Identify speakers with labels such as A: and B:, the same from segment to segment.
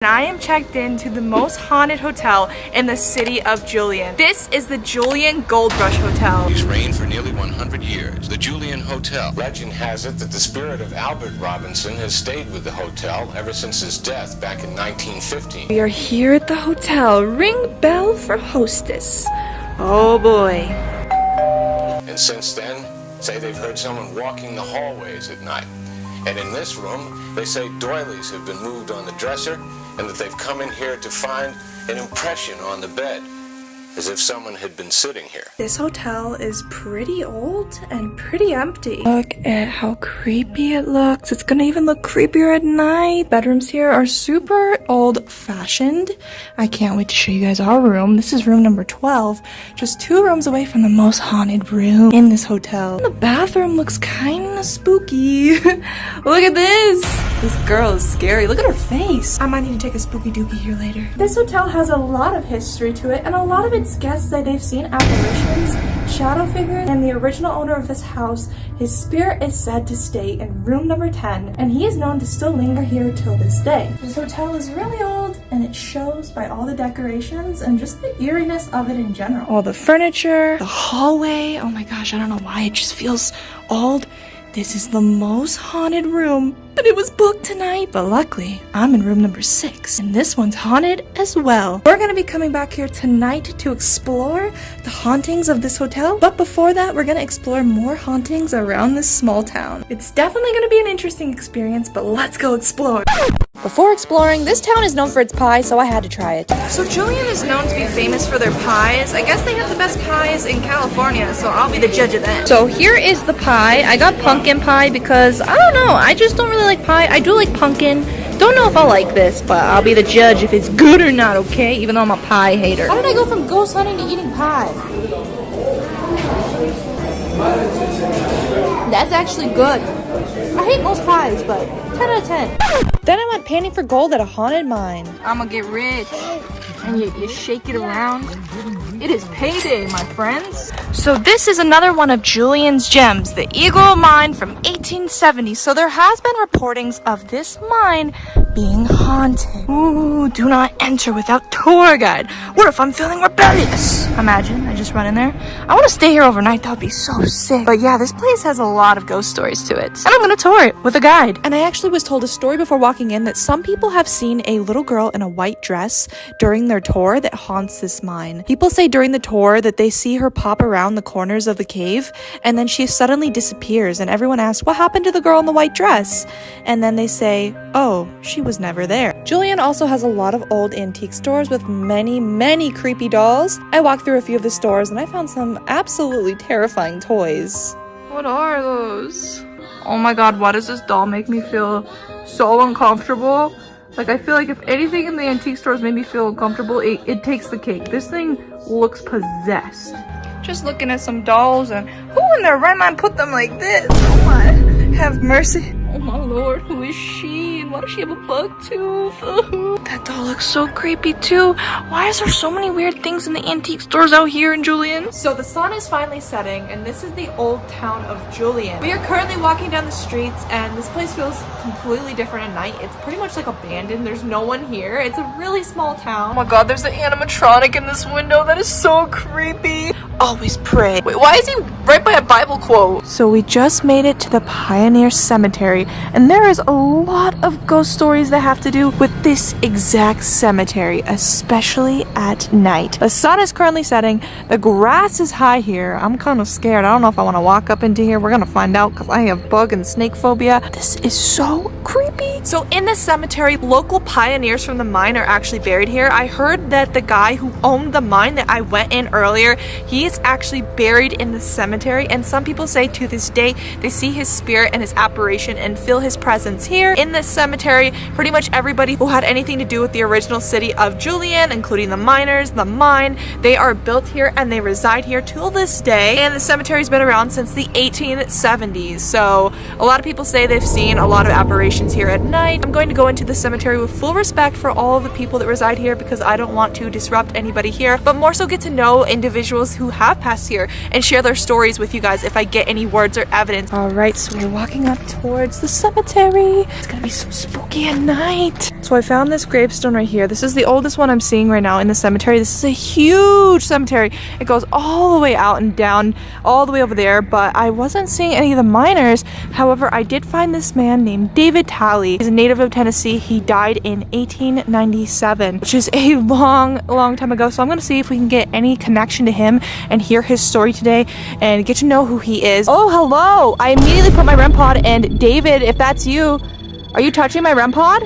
A: I am checked into the most haunted hotel in the city of Julian. This is the Julian Gold Rush Hotel.
B: He's reigned for nearly 100 years. The Julian Hotel.
C: Legend has it that the spirit of Albert Robinson has stayed with the hotel ever since his death back in 1915.
A: We are here at the hotel. Ring bell for hostess. Oh boy.
C: And since then, say they've heard someone walking the hallways at night. And in this room, they say doilies have been moved on the dresser and that they've come in here to find an impression on the bed, as if someone had been sitting here.
A: This hotel is pretty old and pretty empty. Look at how creepy it looks. It's gonna even look creepier at night. Bedrooms here are super old-fashioned. I can't wait to show you guys our room. This is room number 12, just 2 rooms away from the most haunted room in this hotel. The bathroom looks kinda spooky. Look at this. This girl is scary. Look at her face. I might need to take a spooky dookie here later. This hotel has a lot of history to it, and a lot of its guests say they've seen apparitions, shadow figures, and the original owner of this house, his spirit is said to stay in room number 10, and he is known to still linger here till this day. This hotel is really old, and it shows by all the decorations and just the eeriness of it in general. All the furniture, the hallway, oh my gosh, I don't know why, it just feels old. This is the most haunted room, but it was booked tonight. But luckily, I'm in room number 6, and this one's haunted as well. We're gonna be coming back here tonight to explore the hauntings of this hotel. But before that, we're gonna explore more hauntings around this small town. It's definitely gonna be an interesting experience, but let's go explore.
D: Before exploring, this town is known for its pie, so I had to try it.
A: So Julian is known to be famous for their pies. I guess they have the best pies in California, so I'll be the judge of that.
D: So here is the pie. I got pumpkin pie because, I don't know, I just don't really like pie. I do like pumpkin. Don't know if I'll like this, but I'll be the judge if it's good or not, okay? Even though I'm a pie hater. How did I go from ghost hunting to eating pie? That's actually good. I hate most pies, but 10 out of 10. Then I went panning for gold at a haunted mine.
A: I'ma get rich. And you shake it around. It is payday, my friends. So this is another one of Julian's gems, the Eagle Mine from 1870. So there has been reportings of this mine being haunted. Ooh, do not enter without tour guide. What if I'm feeling rebellious? Imagine, I just run in there. I want to stay here overnight, that would be so sick. But yeah, this place has a lot of ghost stories to it. And I'm gonna tour it with a guide.
D: And I actually was told a story before walking in that some people have seen a little girl in a white dress during their tour that haunts this mine. People say during the tour that they see her pop around the corners of the cave and then she suddenly disappears, and everyone asks, what happened to the girl in the white dress? And then they say, oh, she was never there. Julian also has a lot of old antique stores with many creepy dolls. I walked through a few of the stores and I found some absolutely terrifying toys.
A: What are those? Oh my god, why does this doll make me feel so uncomfortable? Like, I feel like if anything in the antique stores made me feel uncomfortable, it takes the cake. This thing looks possessed. Just looking at some dolls, and who in their right mind put them like this? Oh my, have mercy. Oh my lord, who is she? And why does she have a bug tooth? That doll looks so creepy too. Why is there so many weird things in the antique stores out here in Julian? So the sun is finally setting, and this is the old town of Julian. We are currently walking down the streets, and this place feels completely different at night. It's pretty much like abandoned. There's no one here. It's a really small town. Oh my god, there's an animatronic in this window. That is so creepy. Always pray. Wait, why is he right by a Bible quote? So we just made it to the Pioneer Cemetery, and there is a lot of ghost stories that have to do with this exact cemetery, especially at night. The sun is currently setting. The grass is high here. I'm kind of scared. I don't know if I want to walk up into here. We're gonna find out because I have bug and snake phobia. This is so creepy. So in this cemetery, local pioneers from the mine are actually buried here. I heard that the guy who owned the mine that I went in earlier, he is actually buried in the cemetery, and some people say to this day they see his spirit and his apparition and feel his presence here in this cemetery. Pretty much everybody who had anything to do with the original city of Julian, including the miners, the mine, they are built here and they reside here till this day. And the cemetery's been around since the 1870s, so a lot of people say they've seen a lot of apparitions here at night. I'm going to go into the cemetery with full respect for all of the people that reside here because I don't want to disrupt anybody here, but more so get to know individuals who
D: have passed here and share their stories with you guys if I get any words or evidence. All right, so we're walking up towards the cemetery. It's gonna be so spooky at night. So I found this gravestone right here. This is the oldest one I'm seeing right now in the cemetery. This is a huge cemetery. It goes all the way out and down, all the way over there, but I wasn't seeing any of the miners. However, I did find this man named David Talley. He's a native of Tennessee. He died in 1897, which is a long time ago. So I'm gonna see if we can get any connection to him and hear his story today and get to know who he is. Oh, hello! I immediately put my REM pod, and David, if that's you, are you touching my REM pod?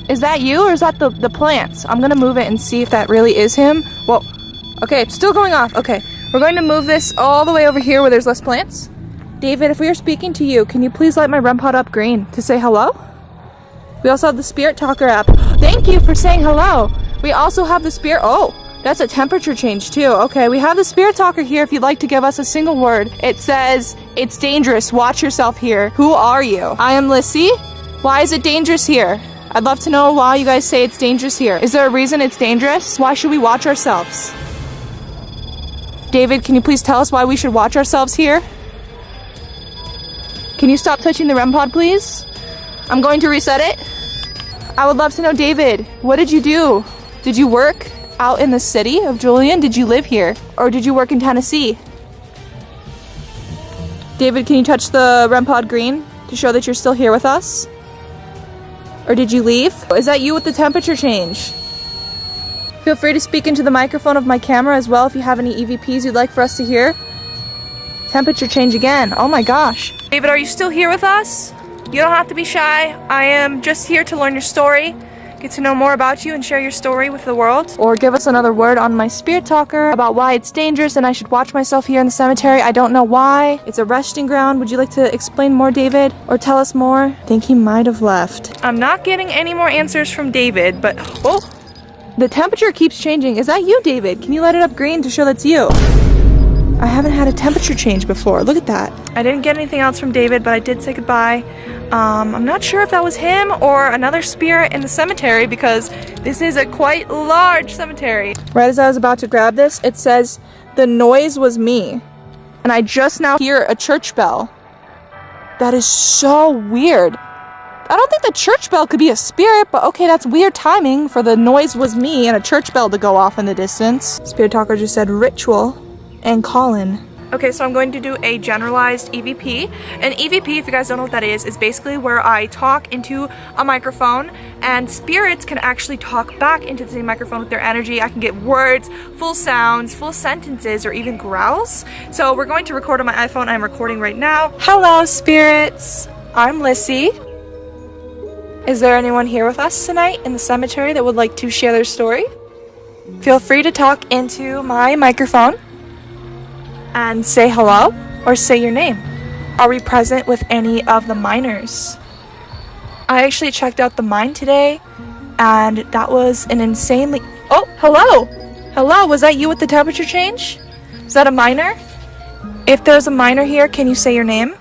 D: Is that you, or is that the plants? I'm gonna move it and see if that really is him. Whoa. Okay, it's still going off. Okay, we're going to move this all the way over here where there's less plants. David, if we are speaking to you, can you please light my REM pod up green to say hello? We also have the Spirit Talker app. Thank you for saying hello. We also have the Spirit... Oh, that's a temperature change too. Okay, we have the Spirit Talker here if you'd like to give us a single word. It says, it's dangerous. Watch yourself here. Who are you? I am Lissy. Why is it dangerous here? I'd love to know why you guys say it's dangerous here. Is there a reason it's dangerous? Why should we watch ourselves? David, can you please tell us why we should watch ourselves here? Can you stop touching the REM pod, please? I'm going to reset it. I would love to know, David, what did you do? Did you work out in the city of Julian? Did you live here? Or did you work in Tennessee? David, can you touch the REM pod green to show that you're still here with us? Or did you leave? Is that you with the temperature change? Feel free to speak into the microphone of my camera as well if you have any EVPs you'd like for us to hear. Temperature change again. Oh my gosh. David, are you still here with us? You don't have to be shy. I am just here to learn your story, get to know more about you and share your story with the world. Or give us another word on my Spirit Talker about why it's dangerous and I should watch myself here in the cemetery. I don't know why. It's a resting ground. Would you like to explain more, David? Or tell us more? I think he might have left. I'm not getting any more answers from David, but... Oh! The temperature keeps changing. Is that you, David? Can you light it up green to show that's you? I haven't had a temperature change before. Look at that. I didn't get anything else from David, but I did say goodbye. I'm not sure if that was him or another spirit in the cemetery because this is a quite large cemetery. Right as I was about to grab this, it says, the noise was me. And I just now hear a church bell. That is so weird. I don't think the church bell could be a spirit, but okay, that's weird timing for the noise was me and a church bell to go off in the distance. Spirit Talker just said ritual and call-in. Okay, so I'm going to do a generalized EVP. An EVP, if you guys don't know what that is basically where I talk into a microphone and spirits can actually talk back into the same microphone with their energy. I can get words, full sounds, full sentences, or even growls. So we're going to record on my iPhone. I'm recording right now. Hello, spirits. I'm Lissy. Is there anyone here with us tonight in the cemetery that would like to share their story? Feel free to talk into my microphone and say hello or say your name. Are we present with any of the miners? I actually checked out the mine today and that was an insanely... Oh, hello! Hello, was that you with the temperature change? Is that a miner? If there's a miner here, can you say your name?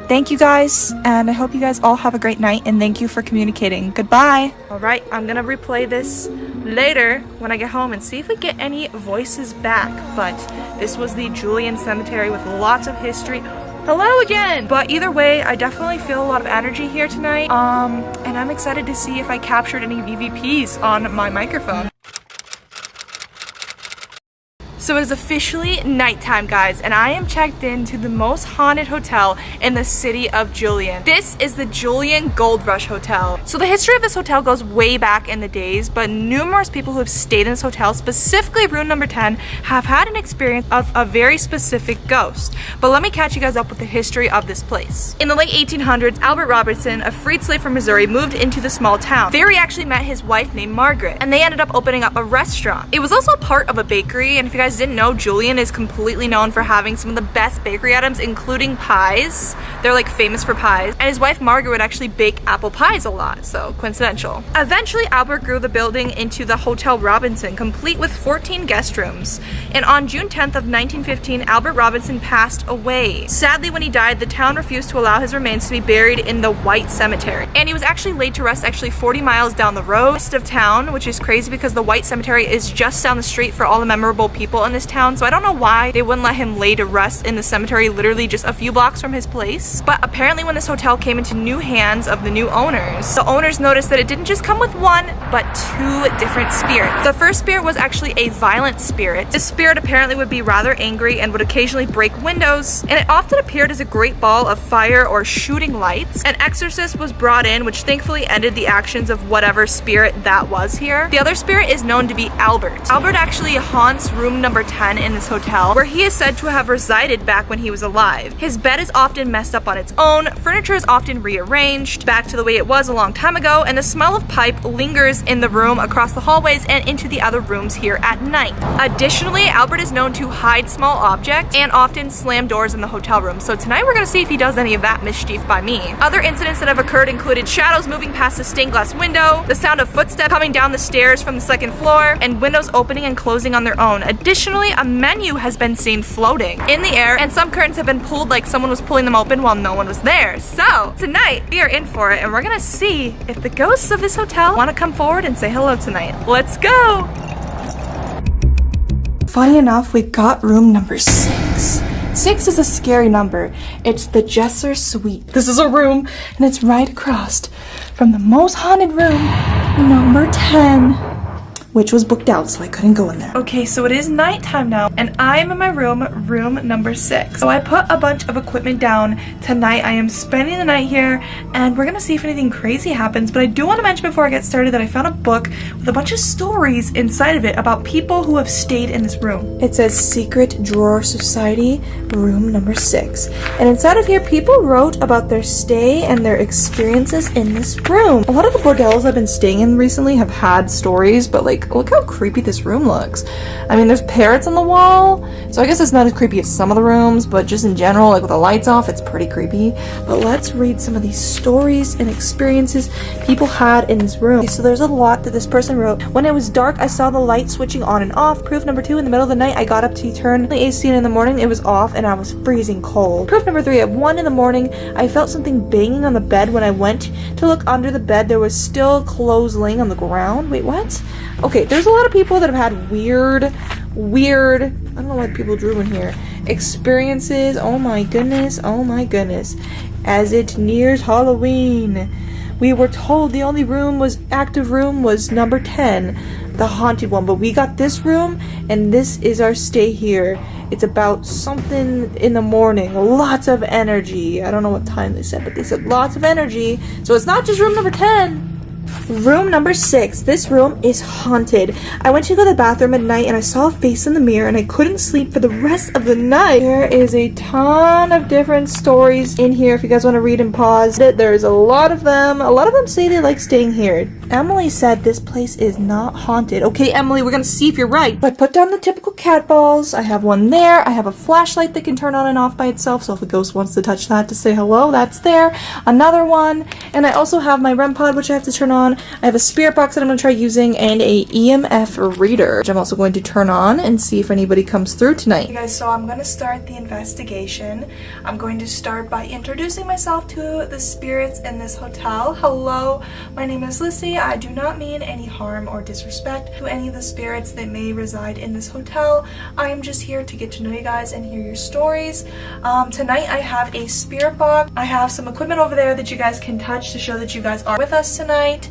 D: Thank you guys, and I hope you guys all have a great night, and thank you for communicating. Goodbye. Alright, I'm gonna replay this later when I get home and see if we get any voices back, but this was the Julian Cemetery with lots of history. Hello again! But either way, I definitely feel a lot of energy here tonight, and I'm excited to see if I captured any EVPs on my microphone. So it is officially nighttime, guys, and I am checked into the most haunted hotel in the city of Julian. This is the Julian Gold Rush Hotel. So the history of this hotel goes way back in the days, but numerous people who have stayed in this hotel, specifically room number 10, have had an experience of a very specific ghost. But let me catch you guys up with the history of this place. In the late 1800s, Albert Robertson, a freed slave from Missouri, moved into the small town. There he actually met his wife named Margaret, and they ended up opening up a restaurant. It was also part of a bakery, and if you guys didn't know, Julian is completely known for having some of the best bakery items, including pies. They're like famous for pies. And his wife Margaret would actually bake apple pies a lot, so coincidental. Eventually, Albert grew the building into the Hotel Robinson, complete with 14 guest rooms. And on June 10th of 1915, Albert Robinson passed away. Sadly, when he died, the town refused to allow his remains to be buried in the White Cemetery. And he was actually laid to rest 40 miles down the road west of town, which is crazy because the White Cemetery is just down the street for all the memorable people
A: people in this town, so I don't know why they wouldn't let him lay to rest in the cemetery literally just a few blocks from his place. But apparently when this hotel came into new hands of the new owners, the owners noticed that it didn't just come with one, but two different spirits. The first spirit was actually a violent spirit. This spirit apparently would be rather angry and would occasionally break windows, and it often appeared as a great ball of fire or shooting lights. An exorcist was brought in, which thankfully ended the actions of whatever spirit that was here. The other spirit is known to be Albert. Albert actually haunts room number 10 in this hotel, where he is said to have resided back when he was alive. His bed is often messed up on its own, furniture is often rearranged back to the way it was a long time ago, and the smell of pipe lingers in the room across the hallways and into the other rooms here at night. Additionally, Albert is known to hide small objects and often slam doors in the hotel room, so tonight we're gonna see if he does any of that mischief by me. Other incidents that have occurred included shadows moving past the stained glass window, the sound of footsteps coming down the stairs from the second floor, and windows opening and closing on their own. Additionally, a menu has been seen floating in the air, and some curtains have been pulled like someone was pulling them open while no one was there. So tonight we are in for it, and we're gonna see if the ghosts of this hotel want to come forward and say hello tonight. Let's go!
D: Funny enough, we got room number 6. 6 is a scary number. It's the Jesser Suite. This is a room, and it's right across from the most haunted room, number 10, which was booked out, so I couldn't go in there.
A: Okay, so it is nighttime now, and I'm in my room, room number 6. So I put a bunch of equipment down. Tonight I am spending the night here, and we're gonna see if anything crazy happens. But I do want to mention before I get started that I found a book with a bunch of stories inside of it about people who have stayed in this room. It says Secret Drawer Society, room number 6. And inside of here, people wrote about their stay and their experiences in this room. A lot of the bordellos I've been staying in recently have had stories, but like, look how creepy this room looks. I mean, there's parrots on the wall, so I guess it's not as creepy as some of the rooms, but just in general, like with the lights off, it's pretty creepy. But let's read some of these stories and experiences people had in this room. Okay, so there's a lot that this person wrote. When it was dark, I saw the light switching on and off. Proof number 2, in the middle of the night, I got up to turn the AC, and in the morning, it was off, and I was freezing cold. Proof number 3, at 1 in the morning, I felt something banging on the bed. When I went to look under the bed, there was still clothes laying on the ground. Wait, what? Okay, there's a lot of people that have had weird, I don't know what people drew in here, experiences. Oh my goodness, as it nears Halloween. We were told the only active room was number 10, the haunted one, but we got this room, and this is our stay here. It's about something in the morning, lots of energy. I don't know what time they said, but they said lots of energy, so it's not just room number 10. Room number 6. This room is haunted. I went to go to the bathroom at night and I saw a face in the mirror and I couldn't sleep for the rest of the night. There is a ton of different stories in here if you guys want to read and pause it. There's a lot of them. A lot of them say they like staying here. Emily said this place is not haunted. Okay, Emily, we're gonna see if you're right. I put down the typical cat balls. I have one there. I have a flashlight that can turn on and off by itself, so if a ghost wants to touch that to say hello, that's there. Another one. And I also have my REM pod, which I have to turn on. I have a spirit box that I'm going to try using, and a EMF reader, which I'm also going to turn on and see if anybody comes through tonight. Hey guys, so I'm going to start the investigation. I'm going to start by introducing myself to the spirits in this hotel. Hello, my name is Lissy. I do not mean any harm or disrespect to any of the spirits that may reside in this hotel. I am just here to get to know you guys and hear your stories. Tonight I have a spirit box. I have some equipment over there that you guys can touch to show that you guys are with us tonight.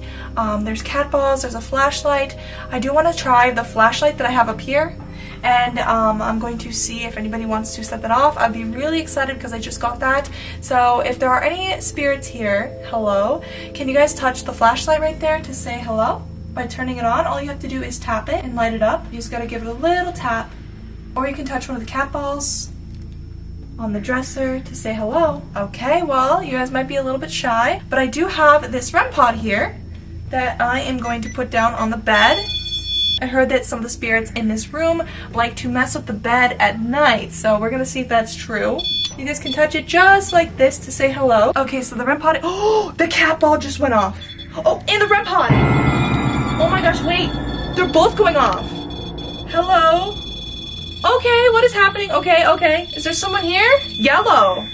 A: There's cat balls, there's a flashlight. I do want to try the flashlight that I have up here, and I'm going to see if anybody wants to set that off. I'd be really excited because I just got that. So if there are any spirits here, hello, can you guys touch the flashlight right there to say hello? By turning it on, all you have to do is tap it and light it up. You just gotta give it a little tap. Or you can touch one of the cat balls on the dresser to say hello. Okay, well, you guys might be a little bit shy, but I do have this REM pod here that I am going to put down on the bed. I heard that some of the spirits in this room like to mess with the bed at night, so we're gonna see if that's true. You guys can touch it just like this to say hello. Okay, so the REM pod, oh, the cat ball just went off. Oh, and the REM pod. Oh my gosh, wait, they're both going off. Hello? Okay, what is happening? Okay, is there someone here? Yellow.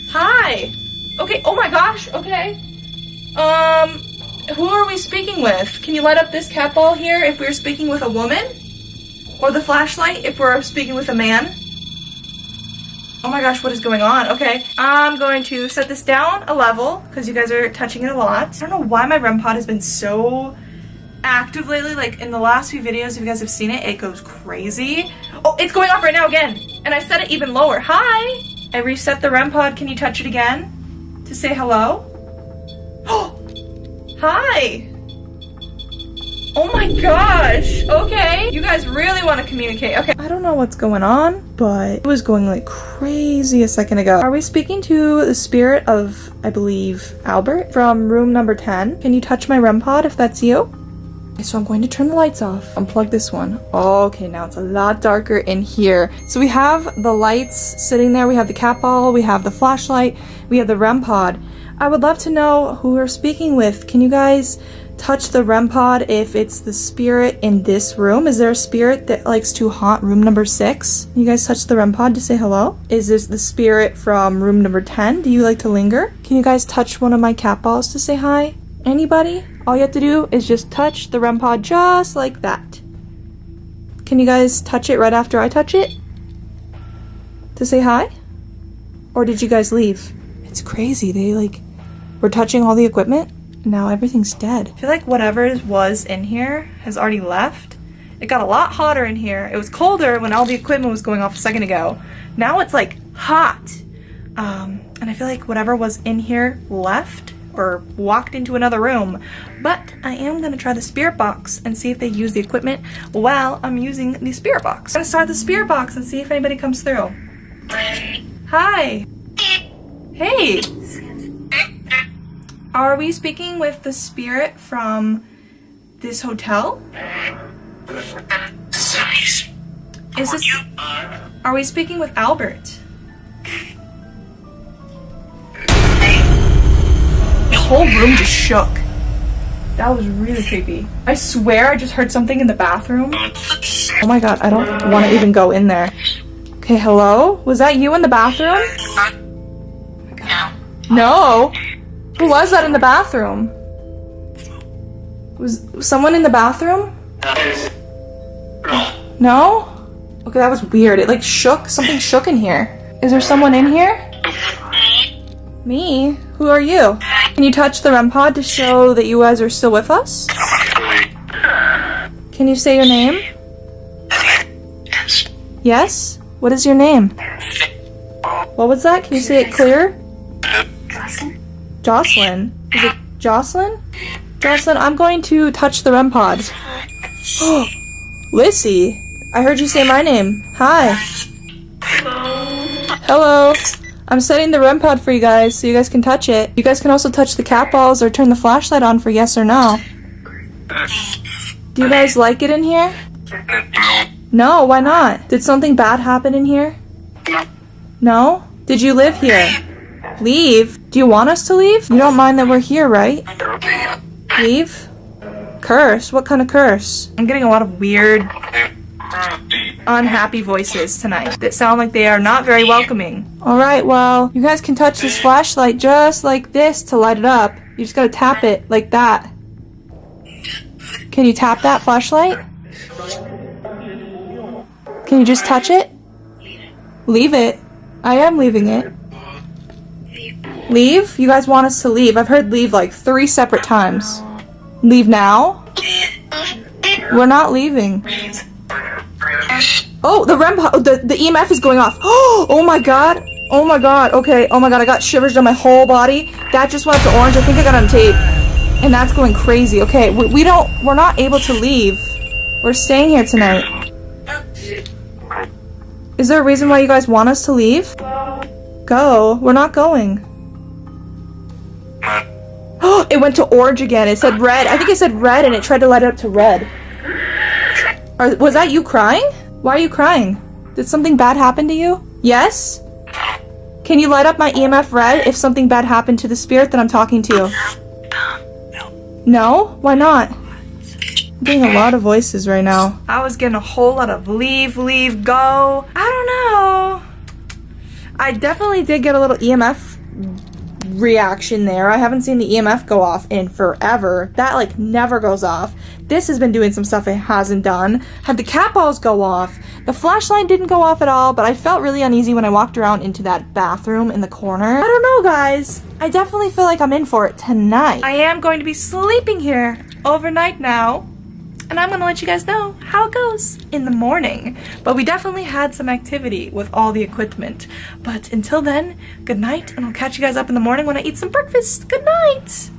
A: Hi. Okay, oh my gosh, okay. Who are we speaking with? Can you light up this cat ball here if we're speaking with a woman? Or the flashlight if we're speaking with a man. Oh my gosh, what is going on? Okay, I'm going to set this down a level because you guys are touching it a lot. I don't know why my REM pod has been so active lately. Like in the last few videos, if you guys have seen it, it goes crazy. Oh, it's going off right now again. And I set it even lower. Hi! I reset the REM pod. Can you touch it again to say hello? Oh, hi! Oh my gosh, okay. You guys really want to communicate, okay. I don't know what's going on, but it was going like crazy a second ago. Are we speaking to the spirit of, I believe, Albert from room number 10? Can you touch my REM pod if that's you? Okay, so I'm going to turn the lights off. Unplug this one. Okay, now it's a lot darker in here. So we have the lights sitting there. We have the cat ball. We have the flashlight. We have the REM pod. I would love to know who we're speaking with. Can you guys touch the REM pod if it's the spirit in this room? Is there a spirit that likes to haunt room number 6? You guys touch the REM pod to say hello? Is this the spirit from room number 10? Do you like to linger? Can you guys touch one of my cat balls to say hi? Anybody? All you have to do is just touch the REM pod just like that. Can you guys touch it right after I touch it? To say hi? Or did you guys leave? It's crazy. They were touching all the equipment. Now everything's dead. I feel like whatever was in here has already left. It got a lot hotter in here. It was colder when all the equipment was going off a second ago. Now it's like hot. And I feel like whatever was in here left or walked into another room. But I am gonna try the spirit box and see if they use the equipment while I'm using the spirit box. I'm gonna start the spirit box and see if anybody comes through. Hi. Hey. Are we speaking with the spirit from this hotel? Is this... Are we speaking with Albert? The whole room just shook. That was really creepy. I swear I just heard something in the bathroom. Oh my god, I don't want to even go in there. Okay, hello? Was that you in the bathroom? No. Who was that in the bathroom? Was someone in the bathroom? No? Okay, that was weird. It like shook. Something shook in here. Is there someone in here? Me? Who are you? Can you touch the REM pod to show that you guys are still with us? Can you say your name? Yes? What is your name? What was that? Can you say it clear? Jocelyn. Is it Jocelyn? Jocelyn, I'm going to touch the REM pod. Oh, Lissy. I heard you say my name. Hi. Hello. I'm setting the REM pod for you guys so you guys can touch it. You guys can also touch the cat balls or turn the flashlight on for yes or no. Do you guys like it in here? No, why not? Did something bad happen in here? No? Did you live here? Leave? Do you want us to leave? You don't mind that we're here, right? Leave? Curse? What kind of curse? I'm getting a lot of weird, unhappy voices tonight that sound like they are not very welcoming. Alright, well, you guys can touch this flashlight just like this to light it up. You just gotta tap it like that. Can you tap that flashlight? Can you just touch it? Leave it. I am leaving it. Leave? You guys want us to leave? I've heard leave like 3 separate times. Leave now? We're not leaving. Oh, the the EMF is going off. Oh my god. Oh my god. Okay. Oh my god, I got shivers down my whole body. That just went up to orange. I think I got on tape. And that's going crazy. Okay, we're not able to leave. We're staying here tonight. Is there a reason why you guys want us to leave? Go. We're not going. Oh, it went to orange again. It said red. I think it said red and it tried to light it up to red. Was that you crying? Why are you crying? Did something bad happen to you? Yes? Can you light up my EMF red if something bad happened to the spirit that I'm talking to? No? Why not? I'm getting a lot of voices right now. I was getting a whole lot of leave, go. I don't know. I definitely did get a little EMF reaction there. I haven't seen the EMF go off in forever. That like never goes off. This has been doing some stuff it hasn't done. Had the cat balls go off. The flashlight didn't go off at all, but I felt really uneasy when I walked around into that bathroom in the corner. I don't know, guys. I definitely feel like I'm in for it tonight. I am going to be sleeping here overnight now, and I'm gonna let you guys know how it goes in the morning. But we definitely had some activity with all the equipment. But until then, good night, and I'll catch you guys up in the morning when I eat some breakfast. Good night!